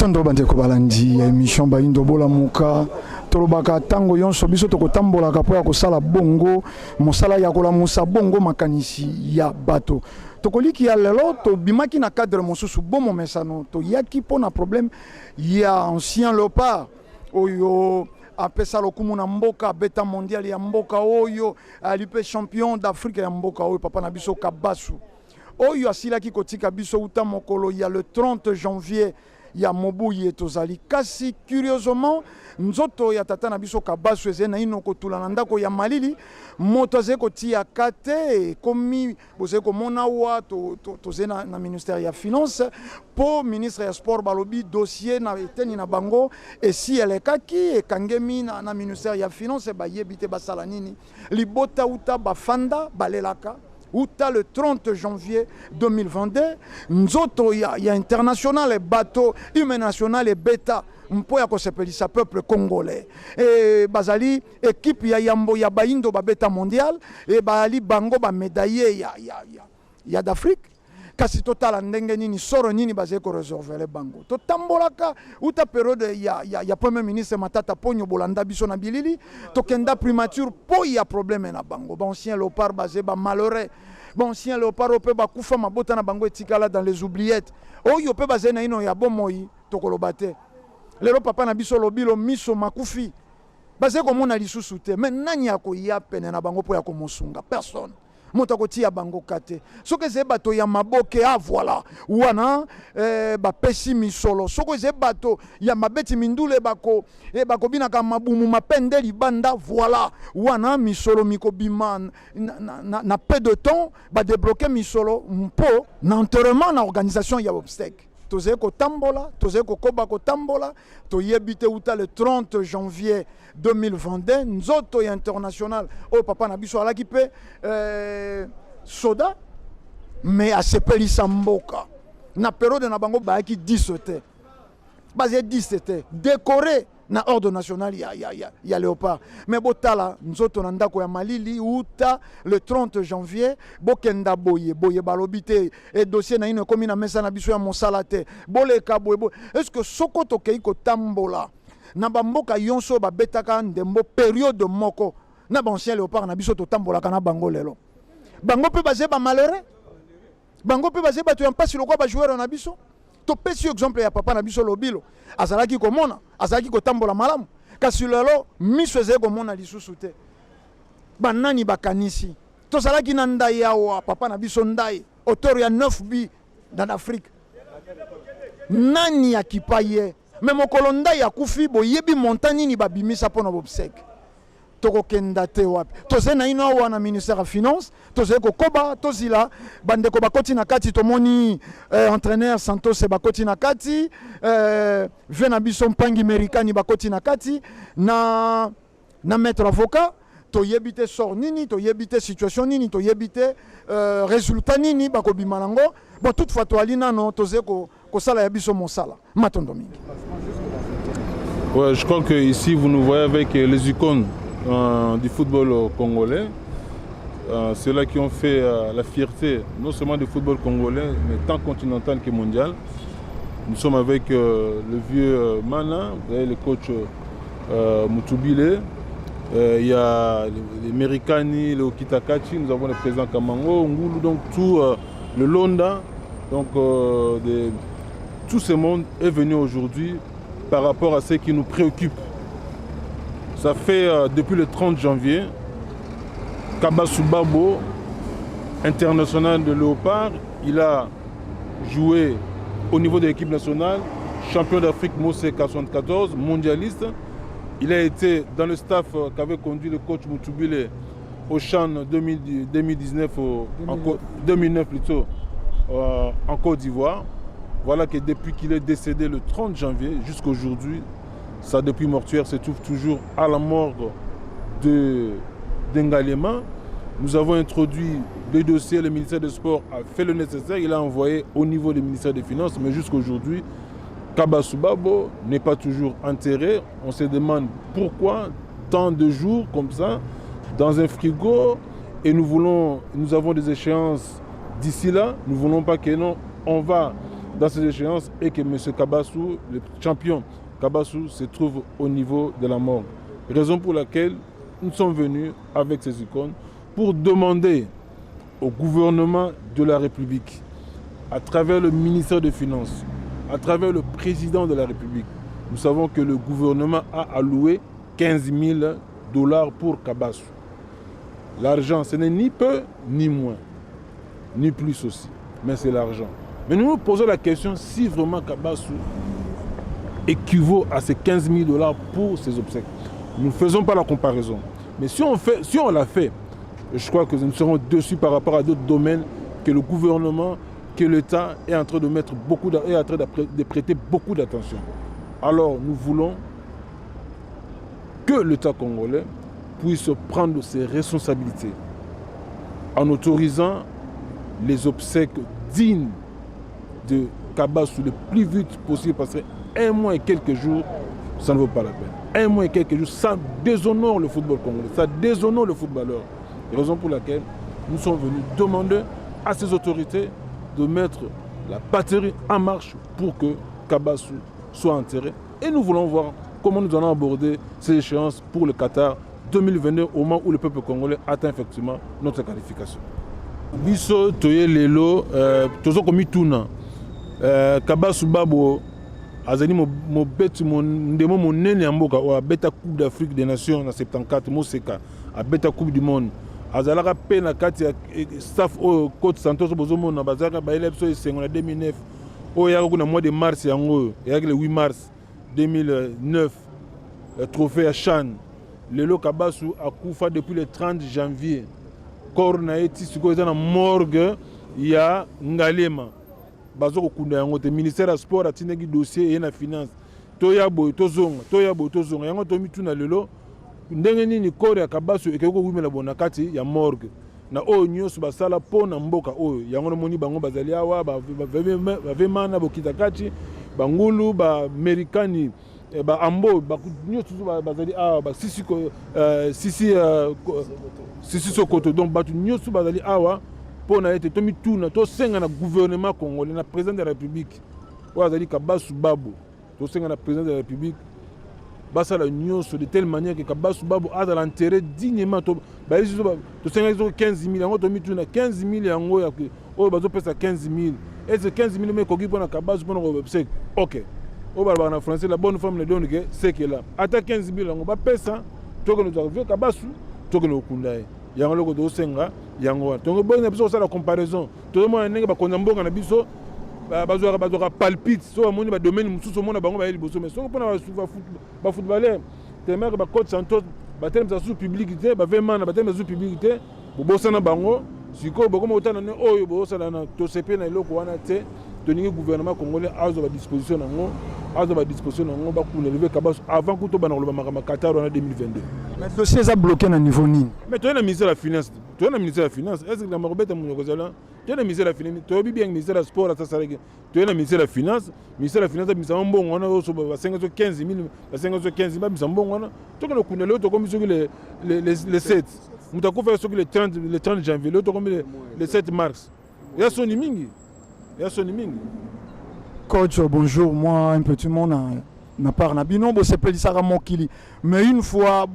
Matondo bandeko balandi émission Bayindo bola muka tolobaka tango yonso biso tokotambola kapo ya kosala bongo mosala ya kolamusa bongo makanisi ya bato tokoliki ya lelo to bimaki na cadre mosusu bomo mesano to yaki pona problème ya ancien léopard oyo apesa lokumu na mboka beta mondial ya mboka oyo alipe champion d'Afrique ya mboka oyo papa na biso Kabasu oyo asilaki kotika biso uta mokolo ya le 30 janvier ya mobuye tozali kasi curieusement nzoto ya tata na biso Kabasu ezena ino kotula na ndako ya malili moto aze kotia kate komi boze komona wa tozena na ministère ya finance po ministre ya sport balobi dossier na eteni na bango esi elekaki ekangemi na ministère ya finance bayebite basala nini libota uta bafanda balelaka Outa le 30 janvier 2022, nzoto ya international et bateau, humain national et bêta, mpoya ko sepelisa peuple congolais. Et bazali équipe ya Yambo ya Bayindo ba bêta mondial et bali bango ba médaillé ya d'Afrique. Kasi total ndenge nini soro nini bazé ko réserver les bango. To tambolaka outa période ya premier ministre Matata Ponyo Bolanda biso na bilili to kenda primature po ya problème na bango. Ba ancien léopard bazé ba malheureux. Ba ancien léopard pe ba kufa mabota na bango etikala dans les oubliettes. Oyo pe bazé na ino ya bomoi to kolobate. Lelo papa na biso lobilo miso makufi. Bazé ko mona lisusu te. Mais nani ya ko ya pene na bango po ya ko mosunga personne. Motakoti ya bango kate soko ze bato ya maboke voilà wana ba pesi misolo soko ze bato ya mabeti mindule bako bina ka mabumu mapende libanda voilà wana misolo mikobima na peu de temps ba débloquer misolo mpo na enterrement na organisation ya obstacle toze ko tambola toze ko koba ko tambola to yebite uta le 30 janvier 2022 nzoto ya international o papa na biso alaki pe soda mais asepelisa mboka na période na bango baaki 10 te basé 10 te décoré na ordre national ya léopard mais botala nzoto na ndako ya malili uta le 30 janvier bokenda boye balobite et dossier na ino komi na mesa na biso ya mosala te boleka boye est-ce que soko tokei ko tambola na bamboka yonso babetaka ndembo période moko na ancien léopard na biso to tambola kana bango lelo bango pe basé ba malheureux bango pe basé ba to yampasi lokwa ba joueur na biso to pesi exemple ya papa na biso lobilo azalaki komona azalaki kotambola malamu kasi lelo miso eze komona lisusu te banani bakanisi tozalaki na ndai yawa papa na biso ndai auteur ya 9 bi dans l'Afrique nani akipaye mais mokolo ndai ya kufi boyebi montagne ni babimisa pona bobsek tokokenda te wapi toze na ino wana ministère ya finance toze kokoba tozila bandeko bakoti na kati tomoni entraîneur Santos bakoti na kati vena biso mpangi amerikani bakoti na kati na maître avocat toyebite sort nini toyebite situation nini toyebite résultat nini bakobima nango bon toutefois to alina no toze ko sala ya biso mosala matondo mingi. Ouais, je crois que ici vous nous voyez avec les icônes du football congolais, ceux-là qui ont fait la fierté non seulement du football congolais mais tant continental que mondial. Nous sommes avec le vieux Mana, le coach Mutubile, il y a les Merikani, le Okitakachi, nous avons le président Kamango, Ngulu, donc tout le Londa, donc tout ce monde est venu aujourd'hui par rapport à ce qui nous préoccupe. Ça fait depuis le 30 janvier, Kabasu Babo, international de léopard, il a joué au niveau de l'équipe nationale, champion d'Afrique Mose 74, mondialiste. Il a été dans le staff qu'avait conduit le coach Mutubile au CHAN 2019, 2009 plutôt, en Côte d'Ivoire. Voilà que depuis qu'il est décédé le 30 janvier jusqu'à aujourd'hui, sa depuis mortuaire se trouve toujours à la morgue de d'Ngalema. Nous avons introduit le dossier, le ministère des Sports a fait le nécessaire, il a envoyé au niveau du ministère des Finances, mais jusqu'à aujourd'hui, Kabasu Babo n'est pas toujours enterré. On se demande pourquoi tant de jours comme ça dans un frigo et nous avons des échéances d'ici là. Nous ne voulons pas que non, on va dans ces échéances et que M. Kabassou, le champion Kabassou, se trouve au niveau de la morgue. Raison pour laquelle nous sommes venus avec ces icônes pour demander au gouvernement de la République, à travers le ministère des Finances, à travers le président de la République, nous savons que le gouvernement a alloué 15 000 $ pour Kabassou. L'argent, ce n'est ni peu ni moins, ni plus aussi, mais c'est l'argent. Mais nous nous posons la question si vraiment Kabassou équivaut à ces 15 000 $ pour ses obsèques. Nous ne faisons pas la comparaison. Mais si on l'a fait, je crois que nous serons dessus par rapport à d'autres domaines que le gouvernement, que l'État est en train de mettre est en train de prêter beaucoup d'attention. Alors nous voulons que l'État congolais puisse prendre ses responsabilités en autorisant les obsèques dignes de Kabassou le plus vite possible, parce qu'un mois et quelques jours, ça ne vaut pas la peine. Un mois et quelques jours, ça déshonore le football congolais, ça déshonore le footballeur. Raison pour laquelle nous sommes venus demander à ces autorités de mettre la batterie en marche pour que Kabassou soit enterré. Et nous voulons voir comment nous allons aborder ces échéances pour le Qatar 2022, au moment où le peuple congolais atteint effectivement notre qualification. Biso toye lelo tozo komi tuna Kabassou Babo azali mo beti ndemo monene ya mboka o abeta Coupe d'Afrique des Nations en 74 Moseka abeta Coupe du Monde azalaka pe na kati ya staff o coach Santos bozomona bazaka baile biso esengo na 2009 o yaka kuna mois de mars yango yaka le 8 mars 2009 trophée à Chan. Lelo Kabassou akufa depuis le 30 janvier. Corps na eti siko eza na morgue ya Ngalema. Bazoko kunda yango te ministère ya sport atineki dossier et na finance. Toya boy tozonga yango to mituna lelo ndenge nini corps ya Kabassou ekeko kumela bona kati ya morgue. Na oyo nyonso basala pona mboka oyo yango moni bango bazali awa bavemana bokita kati bangulu ba amerikani ba ambo ba nyonso bazali awa ba sisi sokoto donc batu nyonso bazali awa pona ete tomi tuna to senga na gouvernement congolais na président de la République oyo azali Kabassou Babo to senga na président de la République basala nyonso de telle manière que Kabassou Babo a dans l'intérêt dignement to senga 15 000 yango tomi tuna 15 000 yango ya oyo bazo pesa 15 000 et ce 15 000 mais koki pona Kabassou pona ko c'est OK. Au en français, la bonne femme ne donne que c'est qu'elle a. Ata 15 000 on va payer ça. Toi que nous avons Kabassou, toi que nous kundaye. Yango loko do senga, yango. Donc bon, on a la comparaison. Tout le monde n'est pas condamné na biso. Bazoka palpite. So amoni ba domaine mususu mona bango ba liboso mais so pona ba footballeur. Tellement que ba coach Santos ba terme za sous publicité, ba vraiment na ba terme sous publicité. Bo bosana bango. Siko bokoma otana ne oyo bosana na to sepe na eloko wana te. Le gouvernement congolais a à disposition pour lever Kabassou avant que tout le Qatar en 2022. Mais le dossier est bloqué à niveau ni. Mais tu es le ministère de la Finance. Tu es le ministère de la Finance. Est-ce que la Marobette est mon Gozala? Tu es le ministère de la Finance. Tu es bien le ministère de la Sport. Tu es le ministère de la Finance. Le ministère de la Finance, c'est un bon. On a 15 000, 15 000, c'est un bon. Tu es le Kounele, tu es comme les 7. Nous avons fait le 30 janvier, l'autre comme le 7 mars. Il y a son imingi. Coach, bonjour. Moi, un petit monde n'a pas Nabino, c'est pas ça Mokili. Mais une fois,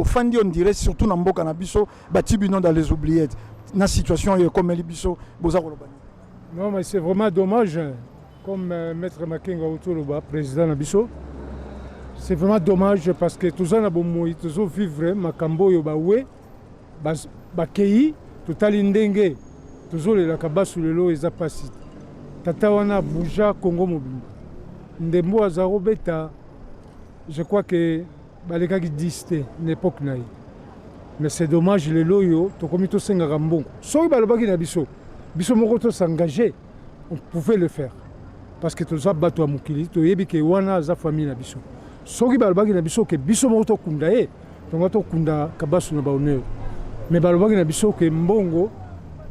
Fandi, on dirait surtout dans Mboka Nabiso, Batibino dans les oubliettes. La situation est comme Elibiso, Non, mais c'est vraiment dommage, comme Maître Makenga Outoulouba, président Nabiso. C'est vraiment dommage parce que tous les gens qui vivent Makambo Yobawe, Bakei, tout à l'indenge, tous les Kabassou Lelo et Zapassi. Tata wana bouja Congo mobile. Ndembo azaro beta. Je crois que baleka qui disté l'époque naï. Mais c'est dommage les loyo to komito senga gambon. Soki balobaki na biso. Biso moko to s'engager, on pouvait le faire. Parce que to za bato amukili to yebi ke wana za famille na biso. Soki balobaki na biso ke biso moko to kunda e. To to kunda Kabassou na baoneo. Mais balobaki na biso ke mbongo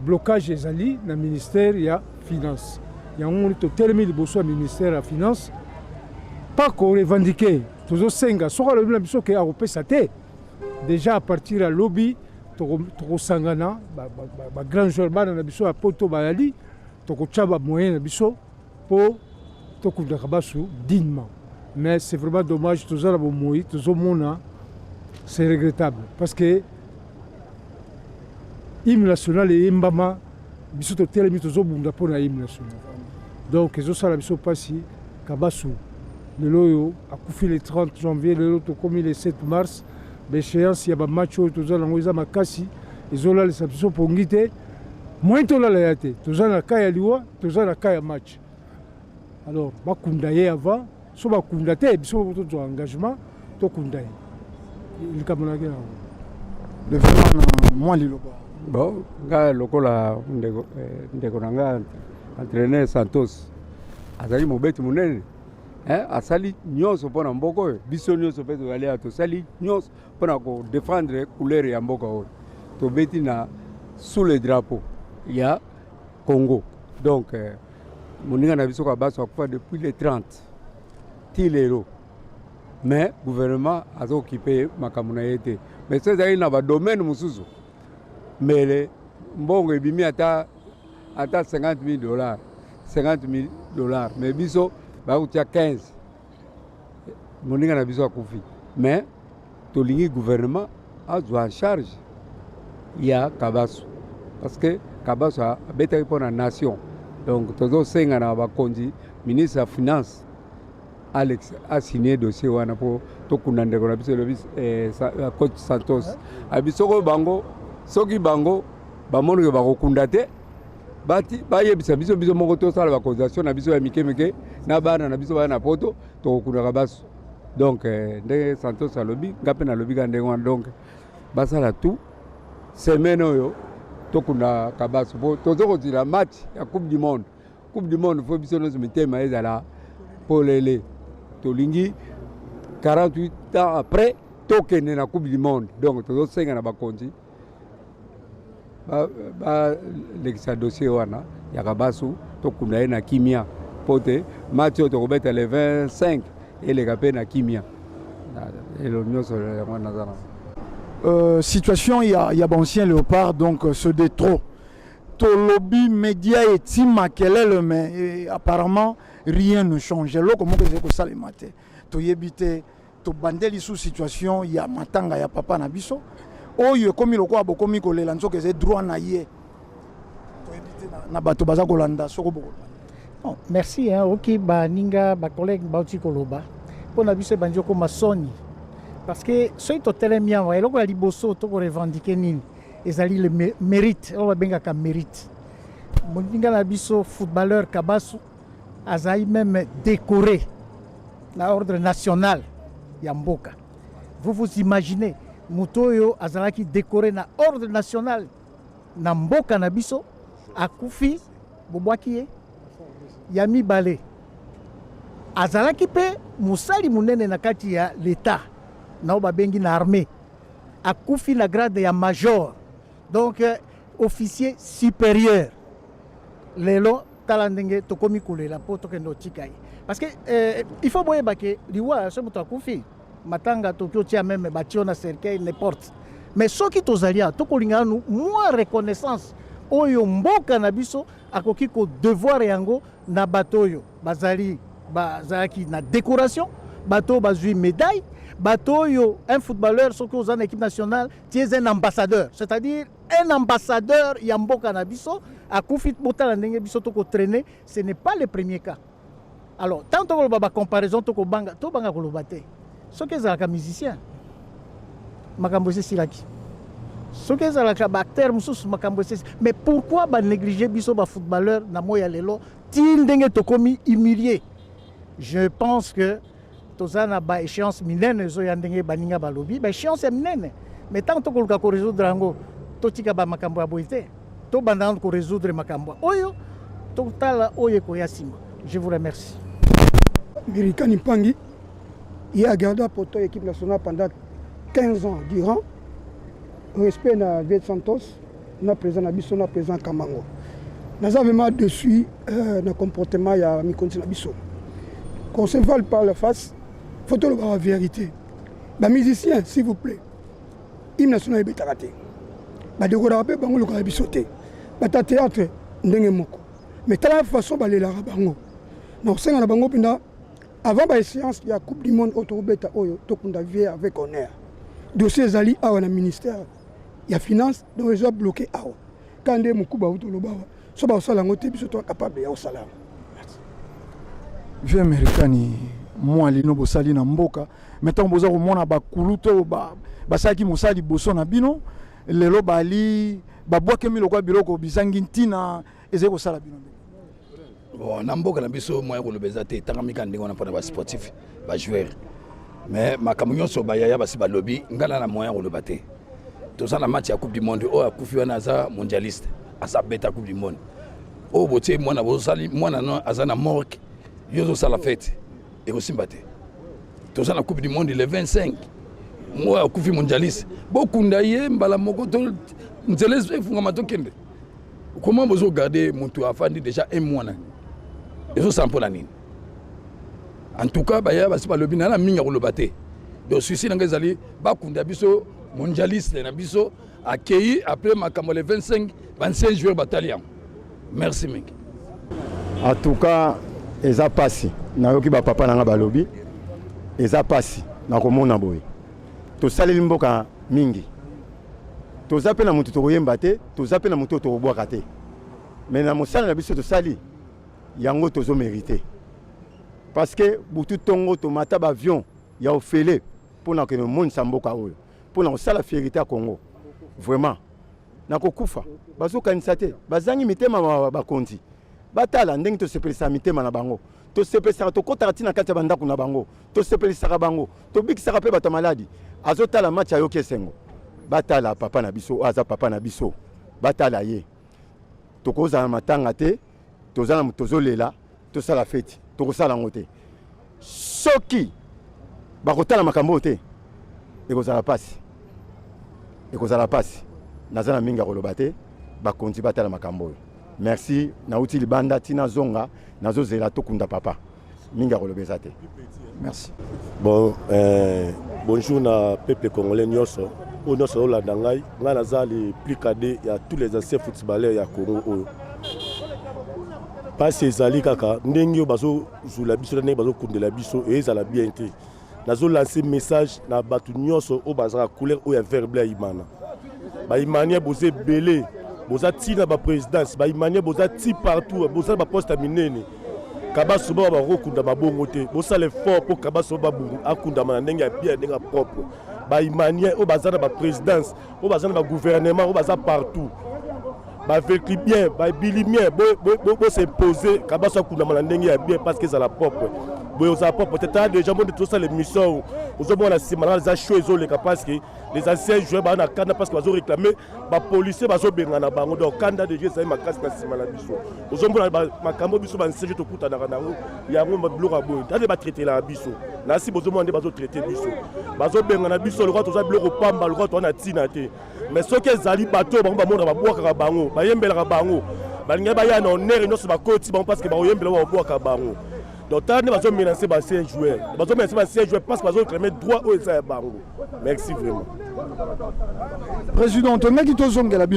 blocage ezali na ministère ya finance. Il y a un tellement de besoin ministère de la Finance. Pas qu'on revendique. Tous les 5 ans, soit le ministère qui a repéré sa tête. Déjà à partir de lobby, tu sangana, grand joueur, na biso a poto bayali, tu chaba moyen na biso, pour tokunda kabasu dignement. Mais c'est vraiment dommage, tout ça, c'est regrettable. Parce que l'hymne national et Mbama, biso to telemi tozo bunda pour l'hymne national. Donc, ils ont ça la biso passi, kabasu. Le loyo a couffé le 30 janvier, le loto commis le 7 mars. L'échéance, il y a un match où tous les gens makasi, ils ont là les sanctions pour guider. Moins de la réalité, tous les gens ont kaya liwa, tous les gens ont kaya match. Alors, ba kundaye avant, so ba kundate, biso tout engagement, to kundaye. Il kamonage là. Le vraiment moi liloba. Bon, nga lokola ndeko nanga entraîneur Santos. Azali mobeti munene. Asali nyonso mpona mboka oyo biso nyonso mpe tozali tosali nyonso mpona kodefendre couleur ya mboka oyo tobeti na sous le drapeau ya Congo. Donc moninga na biso kabaso akufa depuis le 30 ti lelo, mais gouvernement aza occupé makambo na ye te. Mais so ezali na badomaine mosusu mais mbongo ebimi ata $50,000 $50,000, mais biso bakutia 15 moninga na biso akufi. Mais tolingi gouvernement azwa en charge ya Kabasu parce que Kabasu abetaki mpo na nation. Donc tozosenga na bakonzi ministre ya finance Alex a signé dossier wana po tokunda ndeko na biso lobi coach Santos abisoko bango soki bango bamonike bakokunda te bati bayebisa biso moko tosala bakonzation na biso ya mikemeke na bana na biso bana poto tokokunda Kabasu. Donc ndenge Santos alobi ngape na lobi ka ndenge wana. Donc basala tout semaine oyo tokunda Kabasu po tozokozila match ya Coupe du Monde fo biso nozo mitema ezala polele tolingi 48 ans après tokende na Coupe du Monde. Donc tozosenga na bakonzi ba lekisa dossier wana ya Kabasu tokunda ye na kimia pote match oyo tokobeta le 25 eleka mpe na kimia elo nyonso yango nazana. Situation, il y a Bancien Léopard, donc ce de trop. To lobby média et team mais apparemment rien ne change. Là, comment que ça le matin? To yebite, to bandeli sous situation, il y a matanga, il y a papa nabiso. Oh, il y a comme il y a beaucoup de lanzo que c'est droit na yé. To yebite na bato baza kolanda soko boko. Bon, merci hein, ok ba ninga ba collègue Bauti Koloba. Pour nabiso banjoko masoni. Parce que ceux qui ont tellement bien, ils ont liboso, ils ont revendiqué nini, ils ont le mérite, ils ont le mérite. Mon biso footballeur Kabasu, ils même décoré l'ordre national Yamboka. Vous imaginez, Mutoyo Azalaki décoré l'ordre national Namboka Nabiso, Akufi, Bobwakie, Yami Balé. Azalaki pe Moussali Mounene Nakati ya l'État. Naoba bengi na armée a koufi la grade ya major, donc officier supérieur lelo talandenge tokomi kulela po tokendo tikai parce que il faut boyeba ke liwa so muto akufi matanga tokyo tia même batio na cercueil n'importe, mais soki tozalia tokolinga nu moi reconnaissance oyo mboka na biso akoki ko devoir yango na batoyo bazali bazaki na décoration bato bazui médaille. Batoyo, un footballeur, sauf qu'aux en équipe nationale, tu es un ambassadeur. C'est-à-dire, un ambassadeur Yamboka Nabiso, à Koufit Botal Biso Toko traîner, ce n'est pas le premier cas. Alors, tant que la comparaison, Toko Banga, Toko Banga Kolobate, ce qui est un musicien, Makambose Silaki. Ce qui est un acteur, Makambose. Mais pourquoi négliger Biso footballeur, Namoya Lelo, Tindenge Tokomi humilié? Je pense que tozana ba échéance minene zo yandenge baninga balobi ba échéance minene mais tant que ko résoudre ngo totika ba makambo ya boité to bandana ko résoudre makambo oyo totala oyo ko yasima. Je vous remercie. Mirikani Pangi il a gardé pour l'équipe nationale pendant 15 ans durant respect na Viet Santos na président na biso na président Kamango naza vraiment dessus na comportement ya mikonzi na biso qu'on se vole par la face. Il faut la vérité. Les musiciens, s'il vous plaît, hymne national est raté. Les décorateurs, ils sont sautés. Les théâtre, mais de la façon, ils sont Donc c'est un bango pinda avant la séance il y a coupe du monde autobeta oyo to kunda vie avec honneur. Dossier zali a un ministère il y a finance donc ils ont bloqué a. Quand des mukuba autoloba so ba sala ngote biso to capable ya sala. Vieux américain moi lino bosali na mboka mettons boza ko mona ba kuluto ba basaki mosali boso na bino lelo bali babwake miloko biloko bisangi ntina ezeko sala bino. Bon, namboka na biso moya ko lobeza te tangamika ndingo na pona ba sportif ba joueur mais makamyo so ba yaya basi ba lobby ngala na moya ko lobate to ça la match ya coupe du monde o akufi wana za mondialiste asa beta coupe du monde o botie mwana bosali mwana no azana morgue yozo sala fête et aussi baté to ça la coupe du monde le 25 moi akufi mondialiste beaucoup ndaye mbala moko to nzeleze funga matokende comment vous regardez mon tour afandi déjà un mois na ils sont pour la nine. En tout cas, il y a pas le binana minga ko lobaté. Donc suicide ngazali ba kunda biso mondialiste na biso accueilli après makambo le 25 joueurs bataillon. Merci mec. En tout cas, eza passé. Na yoki ba papa na ba lobi. Eza passé na ko mona boy. To saleli mboka mingi. To zape na mutu to yemba te, to zape na mutu to boaka te. Mais na mosala na biso to sali yango tozo mérité parce que butu tongo tomata ba avion ya ofele pour na que le monde samboka oyo pour na sala fierté à Congo vraiment na kokufa bazo kanisa te bazangi mitema ba konti batala ndenge to sepelisa mitema na bango to sepelisa to kotati na kati banda kuna bango to sepelisa bango to bikisa pe bata maladi azotala match ayo kesengo batala papa na biso aza papa na biso batala ye to koza matanga te tozala mutozolela tosala fete tokosala ngote soki bakotala makambo te ekozala pasi nazana minga koloba te bakonzi batala makambo. Merci nauti libanda tina zonga nazozela tokunda papa minga kolobeza te. Merci. Bon bonjour na peuple congolais nyoso ono so la dangai nga nazali plus cadet ya tous les anciens footballeurs ya Congo. Parce que zali kaka ndenge bazo zula biso ndenge bazo kundela biso et ezala bien te nazo lancer message na batu nyonso o bazaka couleur o ya vert blanc imana ba imania boze belé boza tina ba présidence ba imania boza ti partout boza ba poste minene kabaso ba rokunda mabongo te bosa le fort pour kabaso ba bungu akunda mana ndenge ya bien ndenge propre ba imania o bazana ba présidence o bazana ba gouvernement o baza partout ba vécu bien ba bili bien bo se poser kabaso kunda mana ndenge ya bien parce que ça la propre bo ça propre peut-être déjà monde tout ça les missions aux hommes la simana les choses les parce que les anciens joueurs ba na kanda parce que bazo réclamer ba policier bazo benga na bango donc kanda déjà ça ma casse na simana biso aux hommes makambo biso ba nseje to kuta na rango ya ngo bloka boy tande ba traiter la biso na si bozo monde bazo traiter biso bazo benga na biso le roi to za bloka pamba le roi to na tina te mais ce que zali bateau bango ba monde ba boaka bango ba yembela bango balinga ba ya na honneur no so ba koti bango parce que ba yembela ba boaka bango. Donc, tu as menacé par ces joueurs. Tu as menacé par ces joueurs parce qu'ils ont réclamé droit au Bango. Merci vraiment. Président, tu as dit que tu as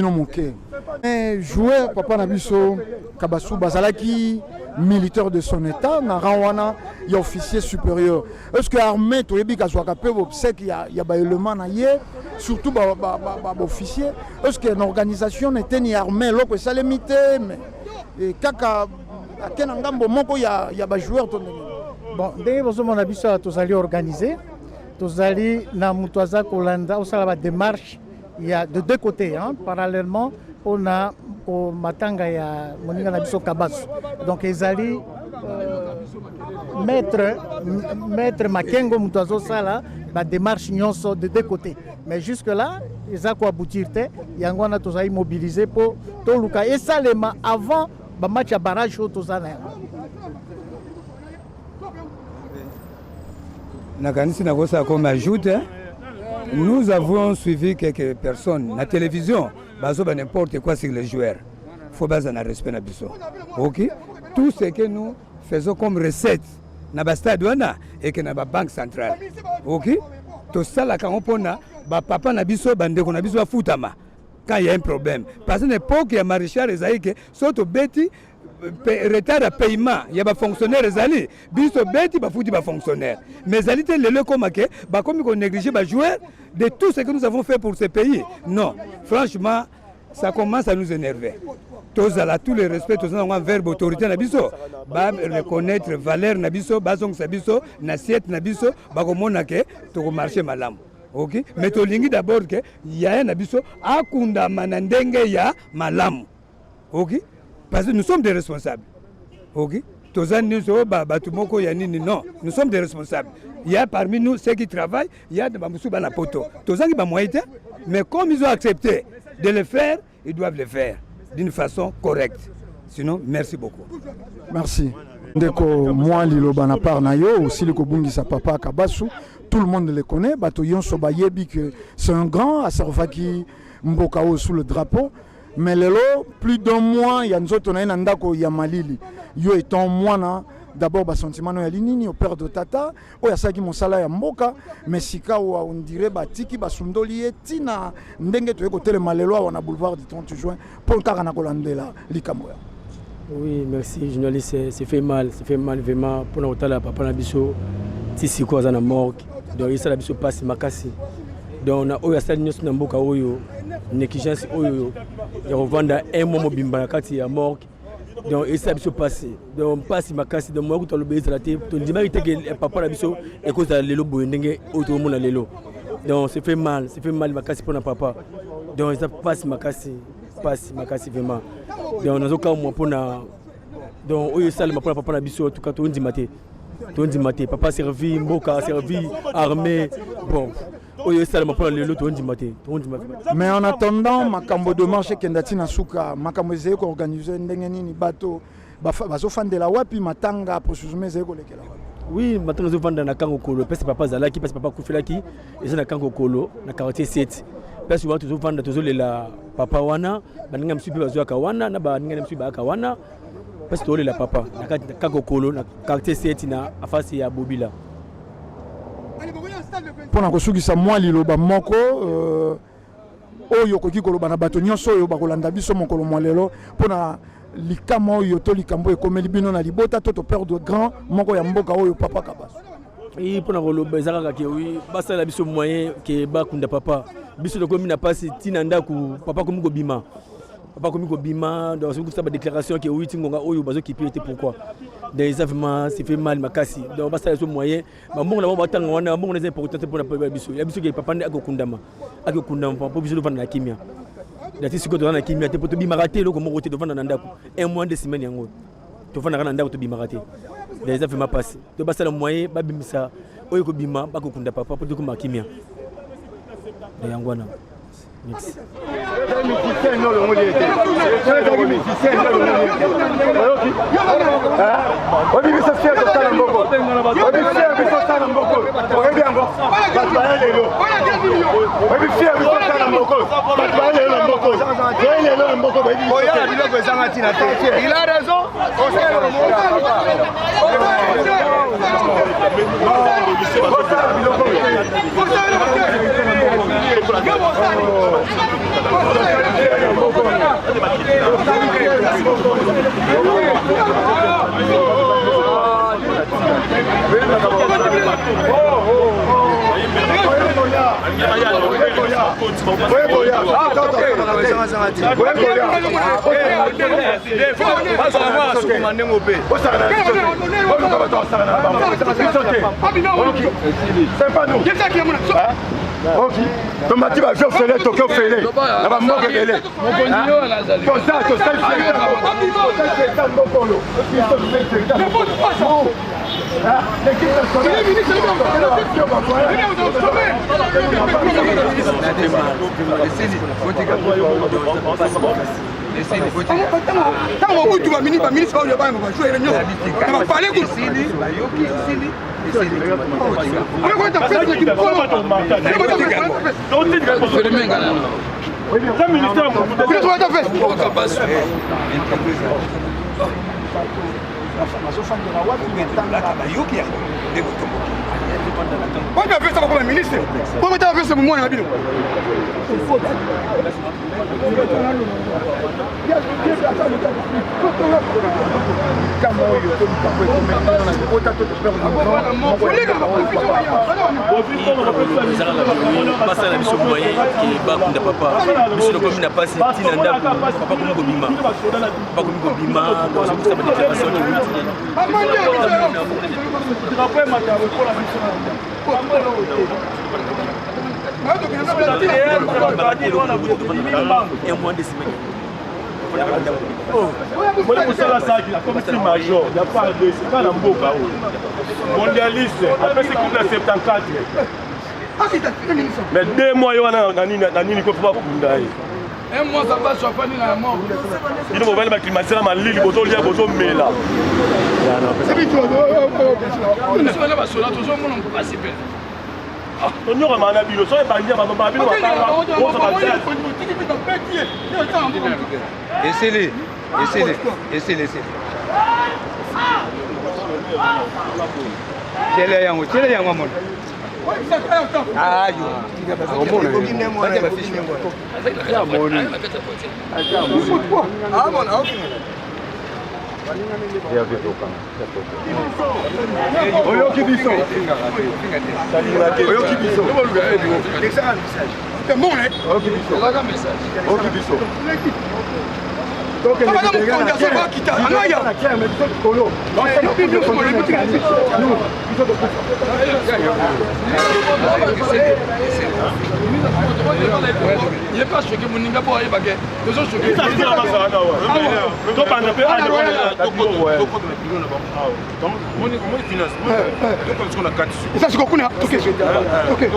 dit joueur, Papa Nabiso, Kabassou, Bazalaki, militaire de son état, Narawana, il y a officier supérieur. Est-ce que l'armée, tu as dit qu'il y a un élément, surtout officier. Est-ce qu'une organisation n'était ni armée, l'autre, ça limité, mais Kaka. Il y a des joueurs. Bon, dès que vous avez organisé, vous allez dans Kolanda, vous avez démarche. Il y a de deux côtés, hein, parallèlement, on a au Matanga et à Moninga Nabiso Kabas. Donc, ils allaient mettre Makengo Moutazo Sala, la démarche de deux côtés. Mais jusque-là, ils ont aboutir. Il y a un tous mobilisé pour Toluka. Et ça, avant. Match à barrage au Tozana. Comme ajoute, nous avons suivi quelques personnes. La télévision, n'importe quoi sur les joueurs. Il faut baser un respect. Ok? Tout ce que nous faisons comme recette, dans le stade et que dans la banque centrale. Ok? Tout ça, là, quand on prend, papa Nabiso, Bandeko Nabiso, Foutama. Quand il y a un problème. Parce que l'époque, il y a maréchal Ezaïke, surtout Betty, retard à paiement, il y a des fonctionnaires, biso beti bafuti ba fonctionnaires. Mais zalité le comme que comme on néglige ba joueur de tout ce que nous avons fait pour ce pays. Non, franchement, ça commence à nous énerver. Tous à tous les respects, tous en verbe autorité nabiso, ba reconnaître valeur nabiso, ba zong sabiso, nasiet nabiso, ba komona ke to marché malam. OK? Mais to lingi d'abord que y a un abiso akunda manandenge ya malam. OK? Parce que nous sommes des responsables. Ok? Non, nous sommes des responsables. Il y a parmi nous ceux qui travaillent, il y a des bambous dans la poto. Mais comme ils ont accepté de le faire, ils doivent le faire d'une façon correcte. Sinon, merci beaucoup. Merci. Ndeko moi liloba na par na yo aussi le kobungisa papa Kabasu, tout le monde le connaît, bato yonso bayebi que c'est un grand Asarfaki Mbokao sous le drapeau. Mais lelo, plus d'un mois, il y a nous autres, on a un ndako ya Malili. Yo étant moi, d'abord, bas sentiment no ya linini, au père de tata, o ya saki monsala ya mboka, mais sika ou on dirait batiki basundoli tina ndenge to ko tele malelo on a boulevard du 30 juin pour karana kolandela likamoya. Oui, merci journaliste, c'est fait mal vraiment pour nous la papa na biso tisi ko za na morgue. Donc il la biso passe makasi. Donc on a oya sali nyos na mboka oyo négligence oyo ya revendre un mois mobimba na kati ya morgue. Donc et ça biso passé. Donc passe makasi donc moi ko le traité to ndima ite que papa na biso e cause de lelo boyendenge auto mona lelo. Donc c'est fait mal makasi pour na papa. Donc ça passe makasi vraiment. Donc nous aucun mois pour na donc oyo sali pour papa na biso en tout cas to ndimate. Papa servi mboka servi armée bon. Mais en attendant, makambo de marché kendati na suka, makambo zeko organiser ndenge nini bato bazo fande la wapi matanga processus zeko lekela. Oui, matanga zo fanda na kango kolo, pese papa zalaki, pese papa kufelaki, eza na kango kolo na quartier 7. Pese watu zo fanda tozo lela papa wana, baninga msupi bazo akawana na baninga msupi ba akawana. Pese to lela papa na kango kolo na quartier 7 na afasi ya Bobila. Pona kosukisa mwa liloba moko oyo koki koloba na bato nyonso oyo bakolanda biso mokolo mwa lelo pona likamo oyo to likambo ekomeli bino na libota to père de grand moko ya mboka oyo papa Kabasu. Oui, pona koloba ezaka ke oui basala biso moyen ke bakunda papa biso de komi na pasi tina ndaku papa komi ko bima. Papa komi ko bima dans une déclaration que oui tingonga oyo bazo qui était pourquoi des événements c'est fait mal makasi donc basa les moyens mbongo na batanga wana mbongo les important pour na biso ya biso ke papa ndi akokundama pour biso devant la kimia dati siko devant la kimia te poto bima raté loko moko te devant na ndako un mois de semaine yango to vana na ndako to bima raté des événements passés to basa les moyens babimisa oyo ko bima bakokunda papa pour ko makimia de yangwana. Merci. Il a raison. C'est pas nous. Ok. Tomati va faire fêler, Tokyo fêler. La va mort fêler. Tout ça, Moi, je vais faire ça comme ministre. Pourquoi tu as fait ce moment à Bino? Passa la mission moyen qui est bas de papa. Monsieur le commune n'a pas passé Tinanda, papa comme Gobima. Pas comme Gobima, dans une déclaration qui et moins de semaines. Moi, je suis là, comme si major, il n'y a pas de. C'est pas l'amboka. Mondialiste, après c'est comme la 74. Mais 2 mois, il y a un peu Un mois, ça va sur la mort. Il nous va climatisé dans l'île, il faut lire, il faut mais là. C'est vite, nous sommes là, sur la toujours, on peut participer. On y aura un habit, le son est banni, on va Essayez-les. Il n'est pas choqué, mon ninga pour aller baguer. Nous sommes choqués. Ça, c'est qu'on a. Ok.